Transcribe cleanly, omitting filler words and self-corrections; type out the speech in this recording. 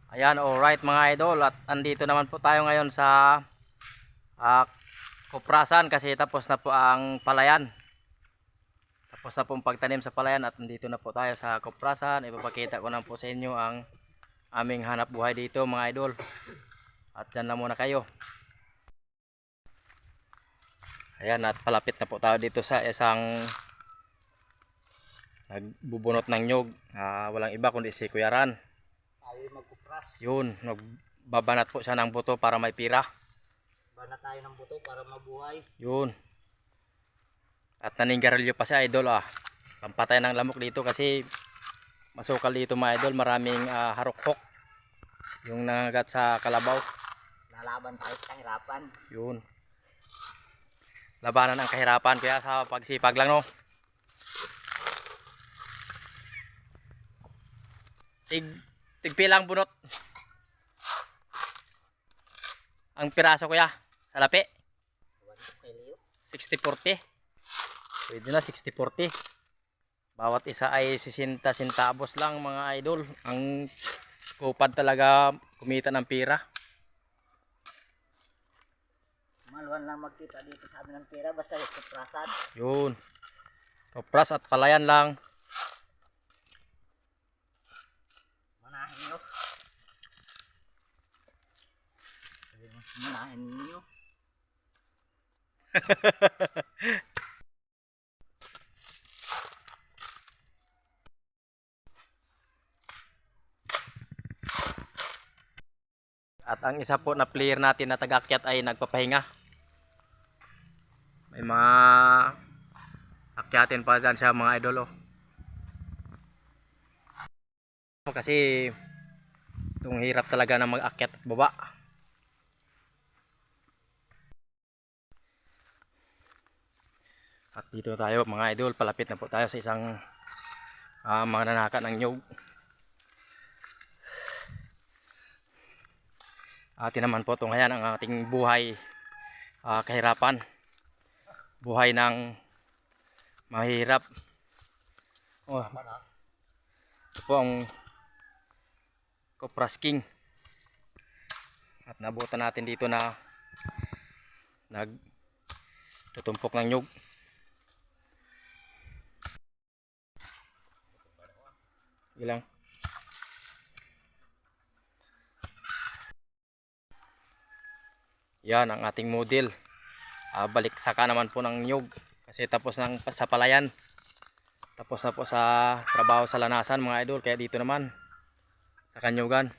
Ayan, alright mga idol, at andito naman po tayo ngayon sa kuprasan kasi tapos na po ang palayan. Tapos na pong pagtanim sa palayan at andito na po tayo sa kuprasan. Ipapakita ko na po sa inyo ang aming hanap buhay dito mga idol. At dyan lang muna kayo. Ayan, at palapit na po tayo dito sa isang nagbubunot ng nyug. Walang iba kundi si Kuya Ran. Tayo magkupras. Yun, nagbabanat po siya ng buto para may pira. Banat tayo ng buto para mabuhay. Yun. At naninggarilyo pa siya idol Pampatay ng lamok dito kasi masukal dito mga idol. Maraming harukhok. Yung nangagat sa kalabaw. Lalaban tayo sa kahirapan. Yun. Labanan ang kahirapan kaya sa pagsipag lang no. Tigpilang bunot. Ang piraso kuya sa lapi. 60-40. Pwede na 60-40. Bawat isa ay 60 centavos lang mga idol. Ang kupad talaga kumita ng pira. Maluwan lang magkita dito sa amin ng pera basta yung kuprasan. Yun. Kupras at palayan lang. Manahin nyo. Manahin nyo. At ang isa po na player natin na tagakyat ay nagpapahinga. May mga akyatin pa dyan siya mga idol Kasi itong hirap talaga na mag-akyat at baba. At dito tayo mga idol, palapit na po tayo sa isang mananaka ng nyug. Atin naman po itong ngayon ang ating buhay kahirapan. Buhay ng mahirap. Ito po ang Kopras King. At nabutan natin dito na nagtutumpok ng nyug. Ilang. Yan ang ating model. Balik saka naman po ng nyug kasi tapos ng sa palayan. Tapos na po sa trabaho sa lanasan mga idol, kaya dito naman sa kanyugan.